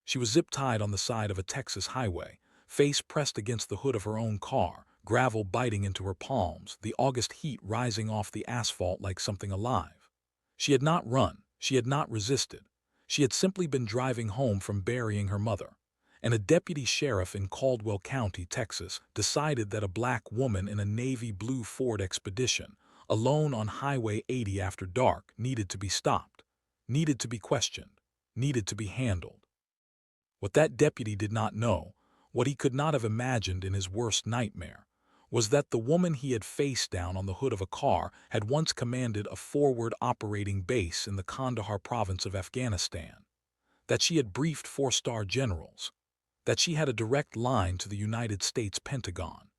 She was zip-tied on the side of a Texas highway, face pressed against the hood of her own car, gravel biting into her palms, the August heat rising off the asphalt like something alive. She had not run, she had not resisted. She had simply been driving home from burying her mother. And a deputy sheriff in Caldwell County, Texas, decided that a black woman in a navy blue Ford Expedition, alone on Highway 80 after dark, needed to be stopped, needed to be questioned, needed to be handled. What that deputy did not know, what he could not have imagined in his worst nightmare, was that the woman he had faced down on the hood of a car had once commanded a forward operating base in the Kandahar province of Afghanistan, that she had briefed four-star generals, that she had a direct line to the United States Pentagon,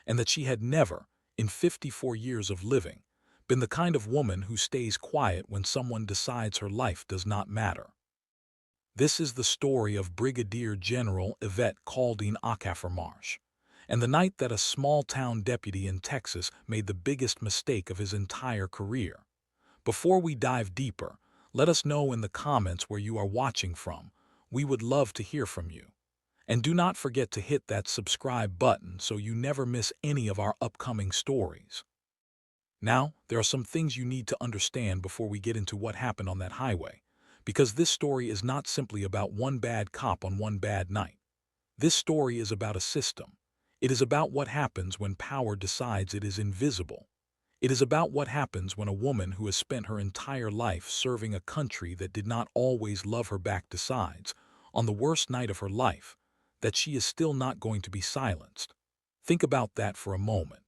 and that she had never, in 54 years of living, been the kind of woman who stays quiet when someone decides her life does not matter. This is the story of Brigadier General Yvette Caldine Marsh, and the night that a small-town deputy in Texas made the biggest mistake of his entire career. Before we dive deeper, let us know in the comments where you are watching from. We would love to hear from you. And do not forget to hit that subscribe button so you never miss any of our upcoming stories. Now, there are some things you need to understand before we get into what happened on that highway, because this story is not simply about one bad cop on one bad night. This story is about a system. It is about what happens when power decides it is invisible. It is about what happens when a woman who has spent her entire life serving a country that did not always love her back decides, on the worst night of her life, that she is still not going to be silenced. Think about that for a moment.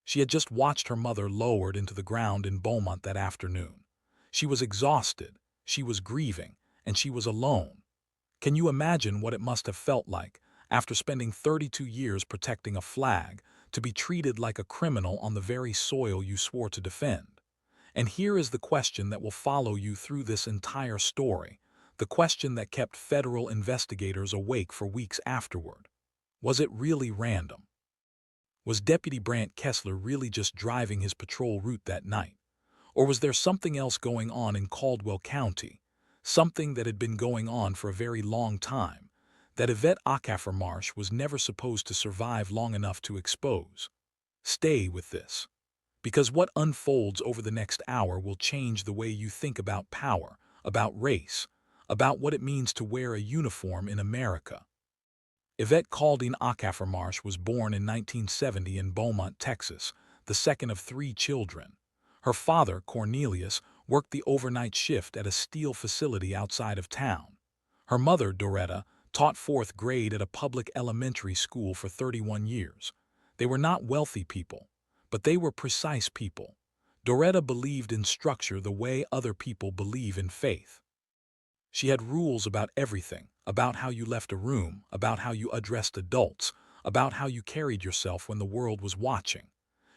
She had just watched her mother lowered into the ground in Beaumont that afternoon. She was exhausted, she was grieving, and she was alone. Can you imagine what it must have felt like, after spending 32 years protecting a flag, to be treated like a criminal on the very soil you swore to defend? And here is the question that will follow you through this entire story, the question that kept federal investigators awake for weeks afterward. Was it really random? Was Deputy Brant Kessler really just driving his patrol route that night? Or was there something else going on in Caldwell County, something that had been going on for a very long time, that Yvette Marsh was never supposed to survive long enough to expose? Stay with this, because what unfolds over the next hour will change the way you think about power, about race, about what it means to wear a uniform in America. Yvette Caldine Marsh was born in 1970 in Beaumont, Texas, the second of three children. Her father, Cornelius, worked the overnight shift at a steel facility outside of town. Her mother, Doretta, taught fourth grade at a public elementary school for 31 years. They were not wealthy people, but they were precise people. Doretta believed in structure the way other people believe in faith. She had rules about everything, about how you left a room, about how you addressed adults, about how you carried yourself when the world was watching.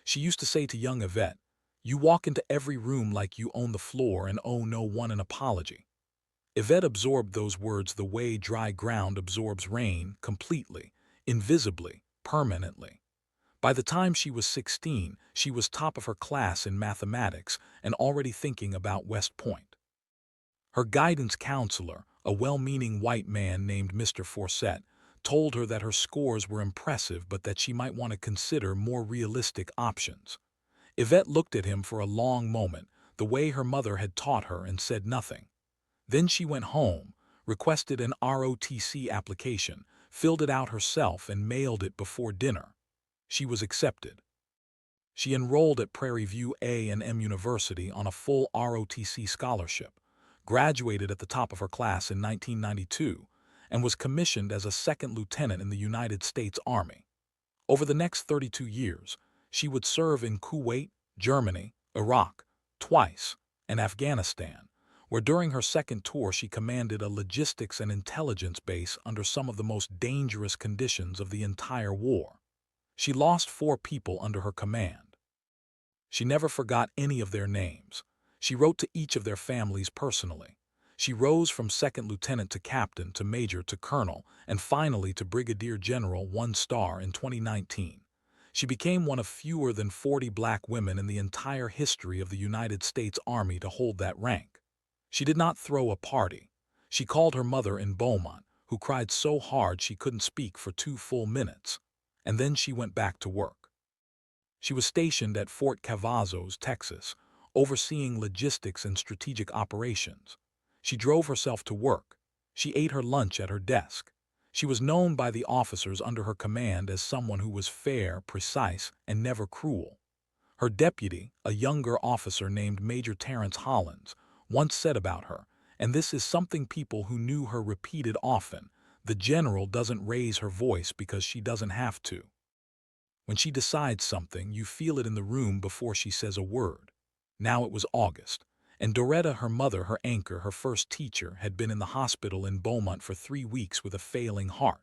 She used to say to young Yvette, "You walk into every room like you own the floor and owe no one an apology." Yvette absorbed those words the way dry ground absorbs rain, completely, invisibly, permanently. By the time she was 16, she was top of her class in mathematics and already thinking about West Point. Her guidance counselor, a well-meaning white man named Mr. Forsett, told her that her scores were impressive but that she might want to consider more realistic options. Yvette looked at him for a long moment, the way her mother had taught her, and said nothing. Then she went home, requested an ROTC application, filled it out herself and mailed it before dinner. She was accepted. She enrolled at Prairie View A&M University on a full ROTC scholarship, graduated at the top of her class in 1992, and was commissioned as a second lieutenant in the United States Army. Over the next 32 years, she would serve in Kuwait, Germany, Iraq, twice, and Afghanistan, where during her second tour she commanded a logistics and intelligence base under some of the most dangerous conditions of the entire war. She lost 4 people under her command. She never forgot any of their names. She wrote to each of their families personally. She rose from second lieutenant to captain to major to colonel and finally to brigadier general 1 star in 2019. She became one of fewer than 40 black women in the entire history of the United States Army to hold that rank. She did not throw a party. She called her mother in Beaumont, who cried so hard she couldn't speak for 2 full minutes. And then she went back to work. She was stationed at Fort Cavazos, Texas, overseeing logistics and strategic operations. She drove herself to work. She ate her lunch at her desk. She was known by the officers under her command as someone who was fair, precise, and never cruel. Her deputy, a younger officer named Major Terrence Hollins, once said about her, and this is something people who knew her repeated often, "The general doesn't raise her voice because she doesn't have to. When she decides something, you feel it in the room before she says a word." Now it was August, and Doretta, her mother, her anchor, her first teacher, had been in the hospital in Beaumont for 3 weeks with a failing heart.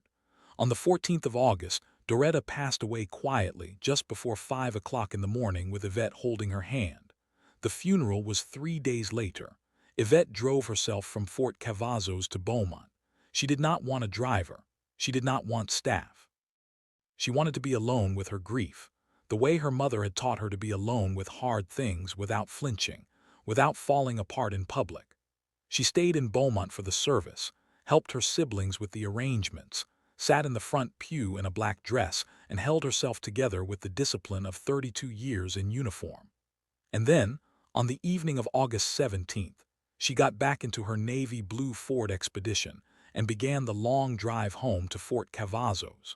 On the 14th of August, Doretta passed away quietly just before 5 o'clock in the morning with Yvette holding her hand. The funeral was 3 days later. Yvette drove herself from Fort Cavazos to Beaumont. She did not want a driver. She did not want staff. She wanted to be alone with her grief, the way her mother had taught her to be alone with hard things without flinching, without falling apart in public. She stayed in Beaumont for the service, helped her siblings with the arrangements, sat in the front pew in a black dress, and held herself together with the discipline of 32 years in uniform. And then, on the evening of August 17th, she got back into her navy blue Ford Expedition and began the long drive home to Fort Cavazos.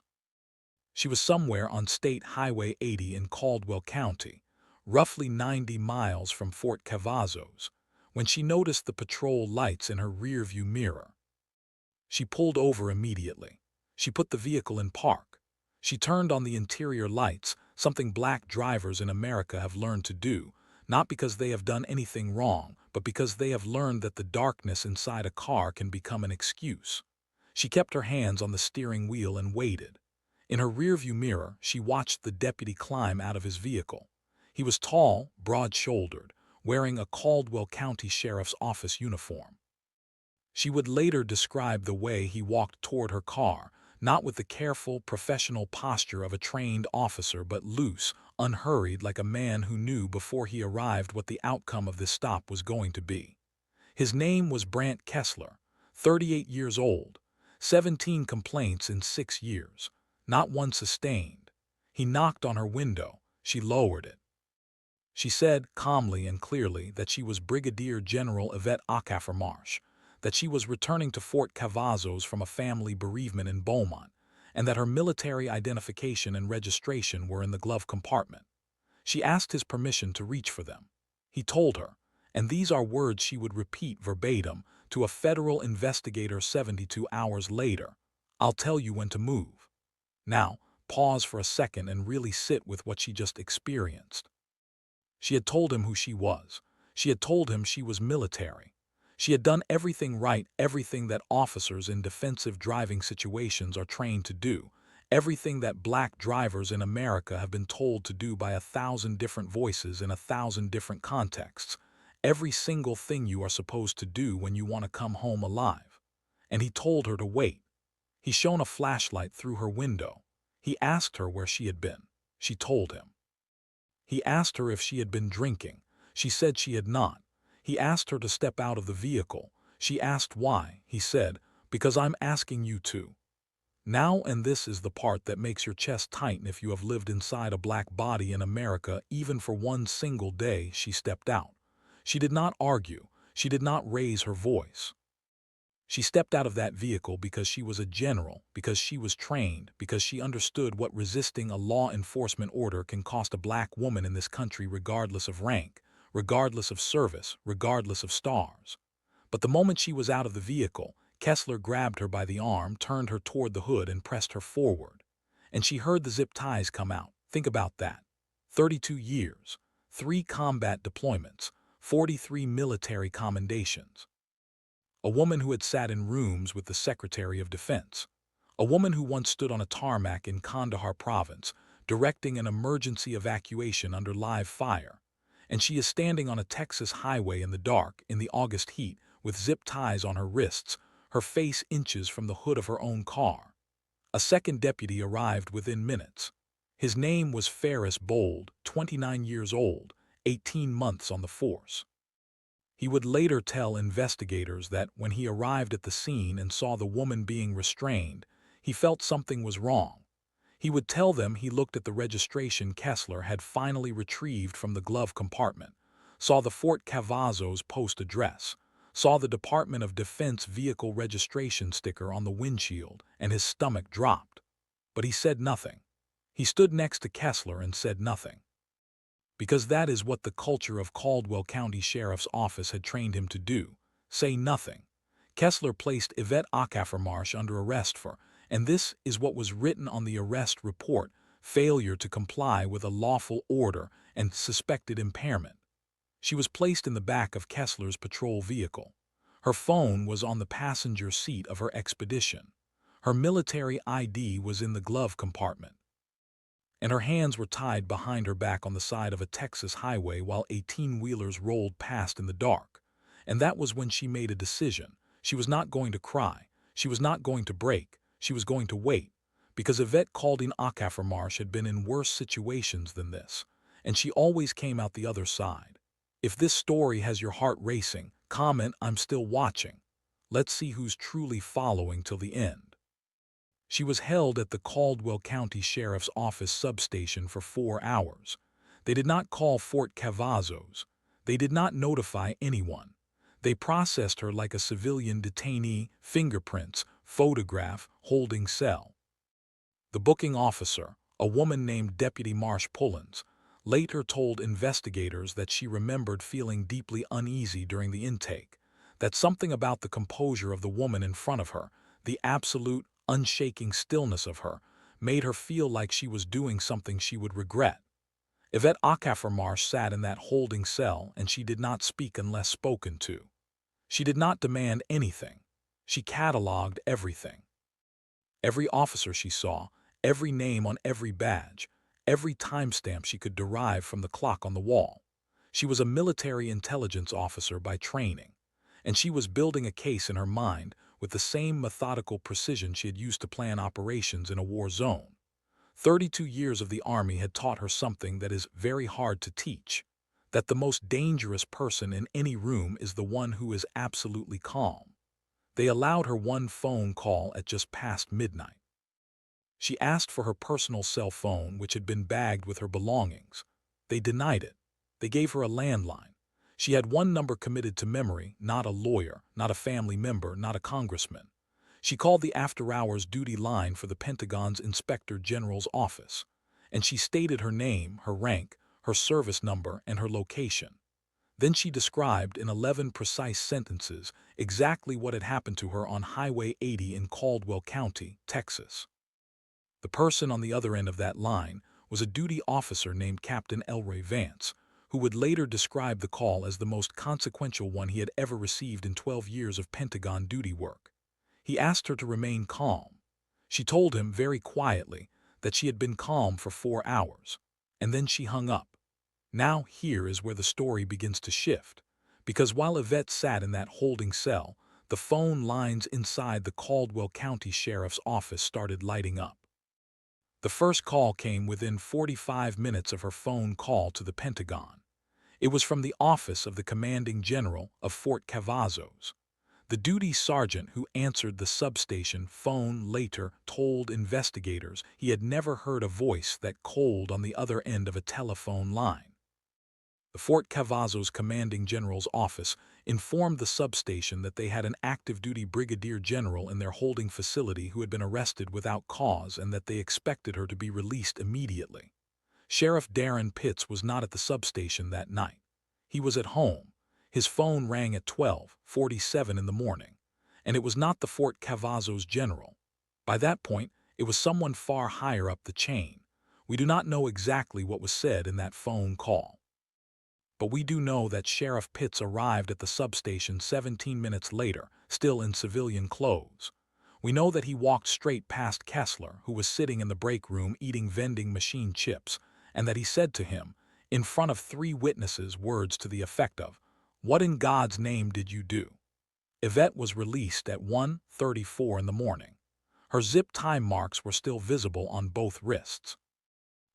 She was somewhere on State Highway 80 in Caldwell County, roughly 90 miles from Fort Cavazos, when she noticed the patrol lights in her rearview mirror. She pulled over immediately. She put the vehicle in park. She turned on the interior lights, something black drivers in America have learned to do, not because they have done anything wrong, but because they have learned that the darkness inside a car can become an excuse. She kept her hands on the steering wheel and waited. In her rearview mirror, she watched the deputy climb out of his vehicle. He was tall, broad-shouldered, wearing a Caldwell County Sheriff's Office uniform. She would later describe the way he walked toward her car, not with the careful, professional posture of a trained officer, but loose, unhurried, like a man who knew before he arrived what the outcome of this stop was going to be. His name was Brant Kessler, 38 years old, 17 complaints in 6 years, not one sustained. He knocked on her window. She lowered it. She said, calmly and clearly, that she was Brigadier General Yvette Marsh, that she was returning to Fort Cavazos from a family bereavement in Beaumont, and that her military identification and registration were in the glove compartment. She asked his permission to reach for them. He told her, and these are words she would repeat verbatim to a federal investigator 72 hours later, "I'll tell you when to move." Now, pause for a second and really sit with what she just experienced. She had told him who she was. She had told him she was military. She had done everything right, everything that officers in defensive driving situations are trained to do, everything that black drivers in America have been told to do by 1,000 different voices in 1,000 different contexts, every single thing you are supposed to do when you want to come home alive. And he told her to wait. He shone a flashlight through her window. He asked her where she had been. She told him. He asked her if she had been drinking. She said she had not. He asked her to step out of the vehicle. She asked why. He said, "Because I'm asking you to." Now, and this is the part that makes your chest tighten if you have lived inside a black body in America even for one single day, she stepped out. She did not argue. She did not raise her voice. She stepped out of that vehicle because she was a general, because she was trained, because she understood what resisting a law enforcement order can cost a black woman in this country, regardless of rank, regardless of service, regardless of stars. But the moment she was out of the vehicle, Kessler grabbed her by the arm, turned her toward the hood, and pressed her forward. And she heard the zip ties come out. Think about that. 32 years, 3 combat deployments, 43 military commendations. A woman who had sat in rooms with the Secretary of Defense. A woman who once stood on a tarmac in Kandahar province, directing an emergency evacuation under live fire. And she is standing on a Texas highway in the dark, in the August heat, with zip ties on her wrists, her face inches from the hood of her own car. A second deputy arrived within minutes. His name was Ferris Bold, 29 years old, 18 months on the force. He would later tell investigators that when he arrived at the scene and saw the woman being restrained, he felt something was wrong. He would tell them he looked at the registration Kessler had finally retrieved from the glove compartment, saw the Fort Cavazos post address, saw the Department of Defense vehicle registration sticker on the windshield, and his stomach dropped. But he said nothing. He stood next to Kessler and said nothing. Because that is what the culture of Caldwell County Sheriff's Office had trained him to do, say nothing. Kessler placed Yvette Ackermarsh under arrest for, and this is what was written on the arrest report, failure to comply with a lawful order and suspected impairment. She was placed in the back of Kessler's patrol vehicle. Her phone was on the passenger seat of her Expedition. Her military ID was in the glove compartment, and her hands were tied behind her back on the side of a Texas highway while 18-wheelers rolled past in the dark. And that was when she made a decision. She was not going to cry. She was not going to break. She was going to wait. Because Yvette Caldine Ackermarsh had been in worse situations than this, and she always came out the other side. If this story has your heart racing, comment "I'm still watching." Let's see who's truly following till the end. She was held at the Caldwell County Sheriff's Office substation for 4 hours. They did not call Fort Cavazos. They did not notify anyone. They processed her like a civilian detainee, fingerprints, photograph, holding cell. The booking officer, a woman named Deputy Marsh Pullins, later told investigators that she remembered feeling deeply uneasy during the intake, that something about the composure of the woman in front of her, the absolute, unshaking stillness of her, made her feel like she was doing something she would regret. Yvette Ackermarsh sat in that holding cell, and she did not speak unless spoken to. She did not demand anything. She cataloged everything. Every officer she saw, every name on every badge, every timestamp she could derive from the clock on the wall. She was a military intelligence officer by training, and she was building a case in her mind with the same methodical precision she had used to plan operations in a war zone. 32 years of the Army had taught her something that is very hard to teach, that the most dangerous person in any room is the one who is absolutely calm. They allowed her one phone call at just past midnight. She asked for her personal cell phone, which had been bagged with her belongings. They denied it. They gave her a landline. She had one number committed to memory, not a lawyer, not a family member, not a congressman. She called the after-hours duty line for the Pentagon's Inspector General's office, and she stated her name, her rank, her service number, and her location. Then she described in 11 precise sentences exactly what had happened to her on Highway 80 in Caldwell County, Texas. The person on the other end of that line was a duty officer named Captain Elroy Vance, who would later describe the call as the most consequential one he had ever received in 12 years of Pentagon duty work. He asked her to remain calm. She told him very quietly that she had been calm for 4 hours, and then she hung up. Now here is where the story begins to shift, because while Yvette sat in that holding cell, the phone lines inside the Caldwell County Sheriff's Office started lighting up. The first call came within 45 minutes of her phone call to the Pentagon. It was from the office of the commanding general of Fort Cavazos. The duty sergeant who answered the substation phone later told investigators he had never heard a voice that cold on the other end of a telephone line. The Fort Cavazos commanding general's office informed the substation that they had an active-duty brigadier general in their holding facility who had been arrested without cause and that they expected her to be released immediately. Sheriff Darren Pitts was not at the substation that night. He was at home. His phone rang at 12:47 in the morning, and it was not the Fort Cavazos general. By that point, it was someone far higher up the chain. We do not know exactly what was said in that phone call, but we do know that Sheriff Pitts arrived at the substation 17 minutes later, still in civilian clothes. We know that he walked straight past Kessler, who was sitting in the break room eating vending machine chips, and that he said to him, in front of 3 witnesses, words to the effect of, "What in God's name did you do?" Yvette was released at 1:34 in the morning. Her zip time marks were still visible on both wrists.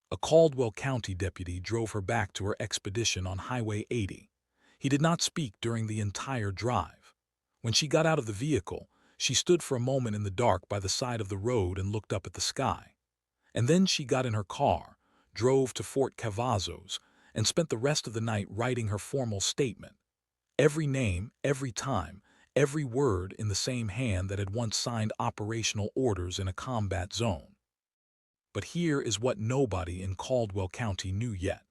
A Caldwell County deputy drove her back to her Expedition on Highway 80. He did not speak during the entire drive. When she got out of the vehicle, she stood for a moment in the dark by the side of the road and looked up at the sky. And then she got in her car, drove to Fort Cavazos, and spent the rest of the night writing her formal statement. Every name, every time, every word in the same hand that had once signed operational orders in a combat zone. But here is what nobody in Caldwell County knew yet.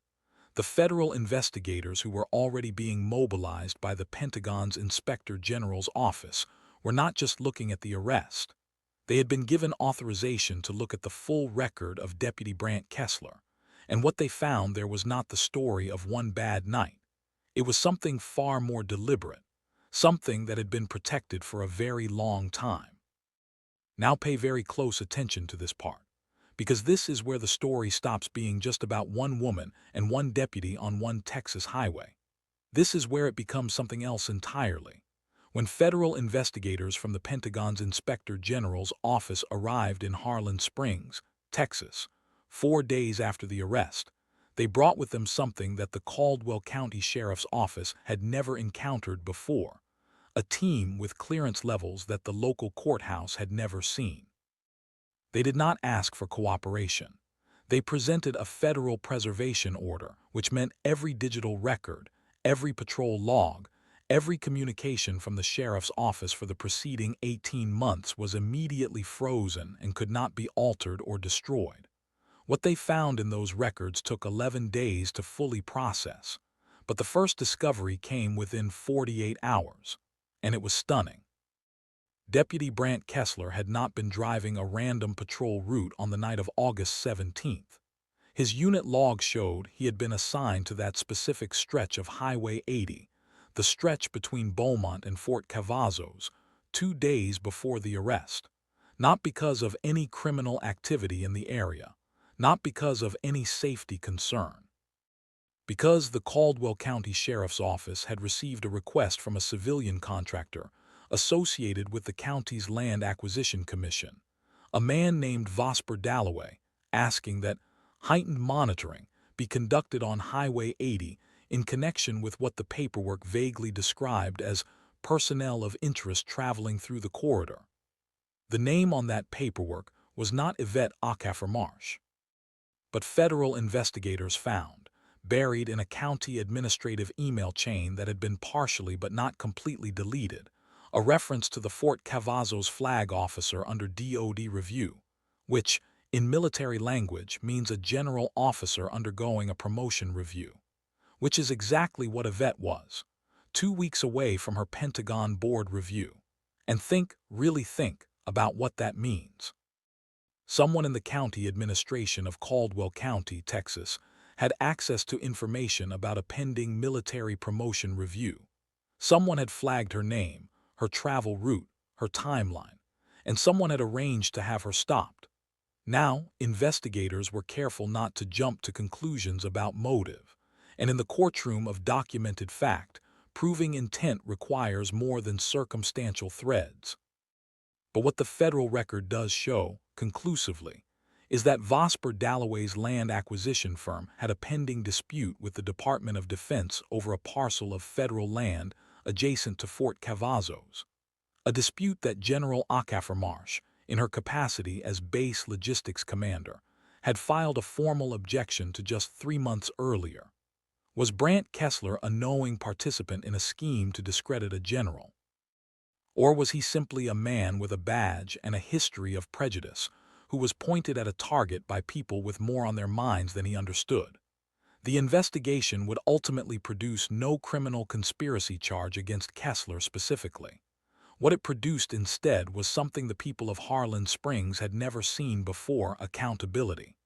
The federal investigators who were already being mobilized by the Pentagon's Inspector General's office were not just looking at the arrest. They had been given authorization to look at the full record of Deputy Brant Kessler, and what they found there was not the story of one bad night. It was something far more deliberate, something that had been protected for a very long time. Now pay very close attention to this part, because this is where the story stops being just about one woman and one deputy on one Texas highway. This is where it becomes something else entirely. When federal investigators from the Pentagon's Inspector General's office arrived in Harlan Springs, Texas, 4 days after the arrest, they brought with them something that the Caldwell County Sheriff's Office had never encountered before, a team with clearance levels that the local courthouse had never seen. They did not ask for cooperation. They presented a federal preservation order, which meant every digital record, every patrol log, every communication from the sheriff's office for the preceding 18 months was immediately frozen and could not be altered or destroyed. What they found in those records took 11 days to fully process, but the first discovery came within 48 hours, and it was stunning. Deputy Brant Kessler had not been driving a random patrol route on the night of August 17th. His unit log showed he had been assigned to that specific stretch of Highway 80, the stretch between Beaumont and Fort Cavazos, 2 days before the arrest, not because of any criminal activity in the area, not because of any safety concern. Because the Caldwell County Sheriff's Office had received a request from a civilian contractor associated with the county's Land Acquisition Commission, a man named Vosper Dalloway, asking that heightened monitoring be conducted on Highway 80 in connection with what the paperwork vaguely described as personnel of interest traveling through the corridor. The name on that paperwork was not Yvette Acaffer-Marsh, but federal investigators found, buried in a county administrative email chain that had been partially but not completely deleted, a reference to the Fort Cavazos flag officer under DOD review, which, in military language, means a general officer undergoing a promotion review, which is exactly what Yvette was, 2 weeks away from her Pentagon board review. And really think, about what that means. Someone in the county administration of Caldwell County, Texas, had access to information about a pending military promotion review. Someone had flagged her name, her travel route, her timeline, and someone had arranged to have her stopped. Now, investigators were careful not to jump to conclusions about motive, and in the courtroom of documented fact, proving intent requires more than circumstantial threads. But what the federal record does show, conclusively, is that Vosper Dalloway's land acquisition firm had a pending dispute with the Department of Defense over a parcel of federal land adjacent to Fort Cavazos, a dispute that General Acaffer-Marsh, in her capacity as base logistics commander, had filed a formal objection to just 3 months earlier. Was Brant Kessler a knowing participant in a scheme to discredit a general? Or was he simply a man with a badge and a history of prejudice who was pointed at a target by people with more on their minds than he understood? The investigation would ultimately produce no criminal conspiracy charge against Kessler specifically. What it produced instead was something the people of Harlan Springs had never seen before: accountability.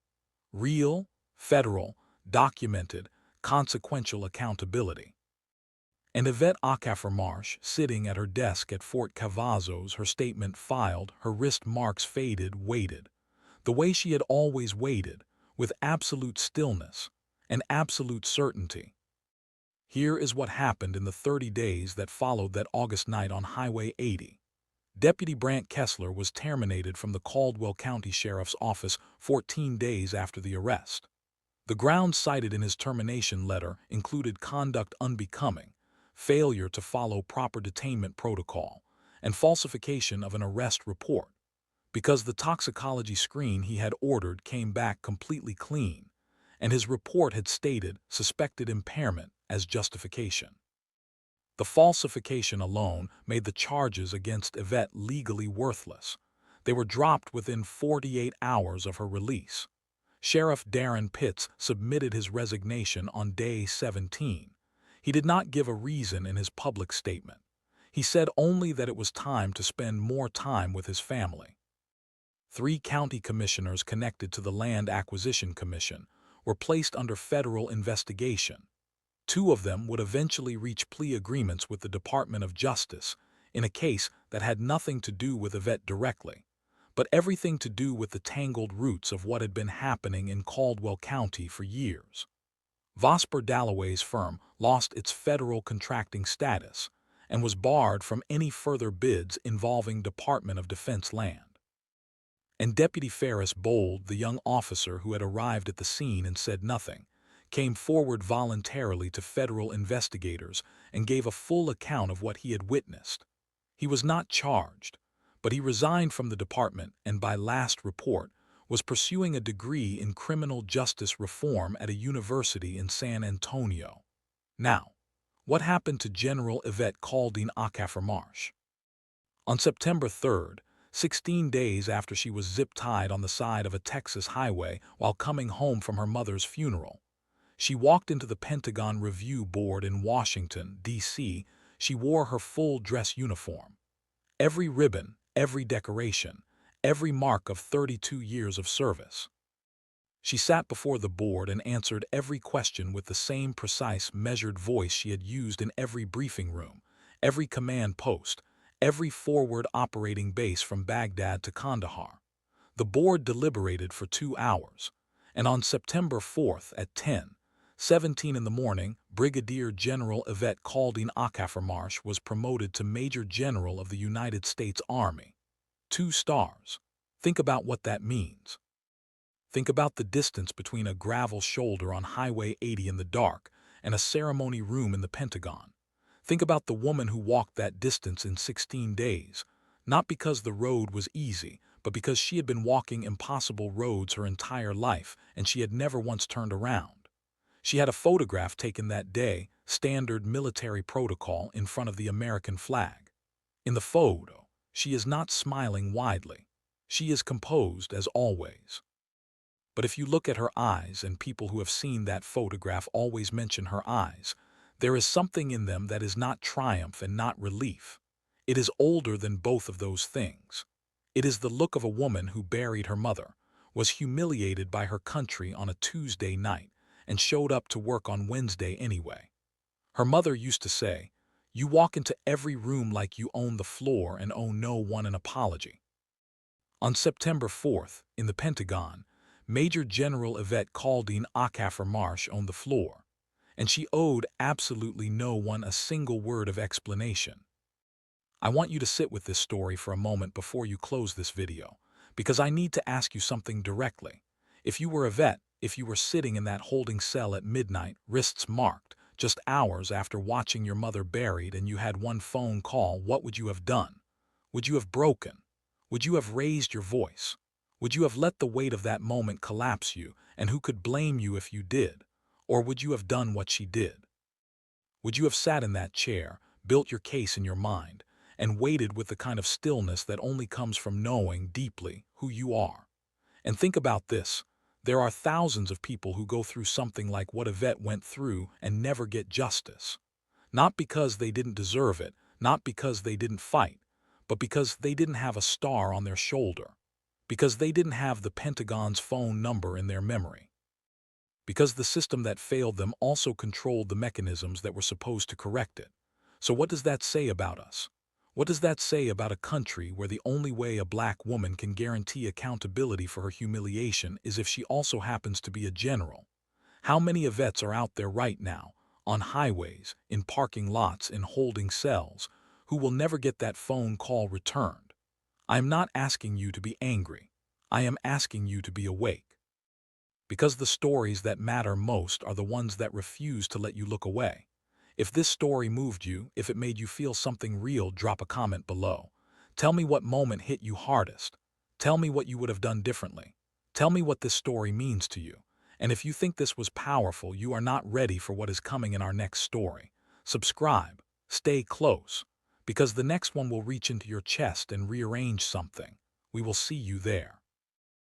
Real, federal, documented, consequential accountability. And Yvette Acaffer-Marsh, sitting at her desk at Fort Cavazos, her statement filed, her wrist marks faded, waited, the way she had always waited, with absolute stillness and absolute certainty. Here is what happened in the 30 days that followed that August night on Highway 80. Deputy Brant Kessler was terminated from the Caldwell County Sheriff's Office 14 days after the arrest. The grounds cited in his termination letter included conduct unbecoming, failure to follow proper detainment protocol, and falsification of an arrest report. Because the toxicology screen he had ordered came back completely clean, and his report had stated suspected impairment as justification. The falsification alone made the charges against Yvette legally worthless. They were dropped within 48 hours of her release. Sheriff Darren Pitts submitted his resignation on day 17. He did not give a reason in his public statement. He said only that it was time to spend more time with his family. 3 county commissioners connected to the Land Acquisition Commission were placed under federal investigation. 2 of them would eventually reach plea agreements with the Department of Justice in a case that had nothing to do with Yvette directly, but everything to do with the tangled roots of what had been happening in Caldwell County for years. Vosper Dalloway's firm lost its federal contracting status and was barred from any further bids involving Department of Defense land. And Deputy Ferris Bold, the young officer who had arrived at the scene and said nothing, came forward voluntarily to federal investigators and gave a full account of what he had witnessed. He was not charged, but he resigned from the department and by last report was pursuing a degree in criminal justice reform at a university in San Antonio. Now, what happened to General Yvette Caldine Acaffer-Marsh? On September 3rd, 16 days after she was zip-tied on the side of a Texas highway while coming home from her mother's funeral, she walked into the Pentagon Review Board in Washington, D.C. She wore her full dress uniform. Every ribbon, every decoration, every mark of 32 years of service. She sat before the board and answered every question with the same precise, measured voice she had used in every briefing room, every command post, every forward operating base from Baghdad to Kandahar. The board deliberated for 2 hours, and on September 4th at 10:17 in the morning, Brigadier General Yvette Caldine Acaffer-Marsh was promoted to Major General of the United States Army. 2 stars. Think about what that means. Think about the distance between a gravel shoulder on Highway 80 in the dark and a ceremony room in the Pentagon. Think about the woman who walked that distance in 16 days, not because the road was easy, but because she had been walking impossible roads her entire life and she had never once turned around. She had a photograph taken that day, standard military protocol, in front of the American flag. In the photo, she is not smiling widely. She is composed as always. But if you look at her eyes, and people who have seen that photograph always mention her eyes, there is something in them that is not triumph and not relief. It is older than both of those things. It is the look of a woman who buried her mother, was humiliated by her country on a Tuesday night, and showed up to work on Wednesday anyway. Her mother used to say, "You walk into every room like you own the floor and owe no one an apology." On September 4th, in the Pentagon, Major General Yvette Caldine Acaffer-Marsh owned the floor, and she owed absolutely no one a single word of explanation. I want you to sit with this story for a moment before you close this video, because I need to ask you something directly. If you were Yvette, if you were sitting in that holding cell at midnight, wrists marked, just hours after watching your mother buried, and you had one phone call, what would you have done? Would you have broken? Would you have raised your voice? Would you have let the weight of that moment collapse you, and who could blame you if you did? Or would you have done what she did? Would you have sat in that chair, built your case in your mind, and waited with the kind of stillness that only comes from knowing deeply who you are? And think about this. There are thousands of people who go through something like what Yvette went through and never get justice. Not because they didn't deserve it, not because they didn't fight, but because they didn't have a star on their shoulder. Because they didn't have the Pentagon's phone number in their memory. Because the system that failed them also controlled the mechanisms that were supposed to correct it. So what does that say about us? What does that say about a country where the only way a black woman can guarantee accountability for her humiliation is if she also happens to be a general? How many Yvettes are out there right now, on highways, in parking lots, in holding cells, who will never get that phone call returned? I am not asking you to be angry. I am asking you to be awake. Because the stories that matter most are the ones that refuse to let you look away. If this story moved you, if it made you feel something real, drop a comment below. Tell me what moment hit you hardest. Tell me what you would have done differently. Tell me what this story means to you. And if you think this was powerful, you are not ready for what is coming in our next story. Subscribe. Stay close. Because the next one will reach into your chest and rearrange something. We will see you there.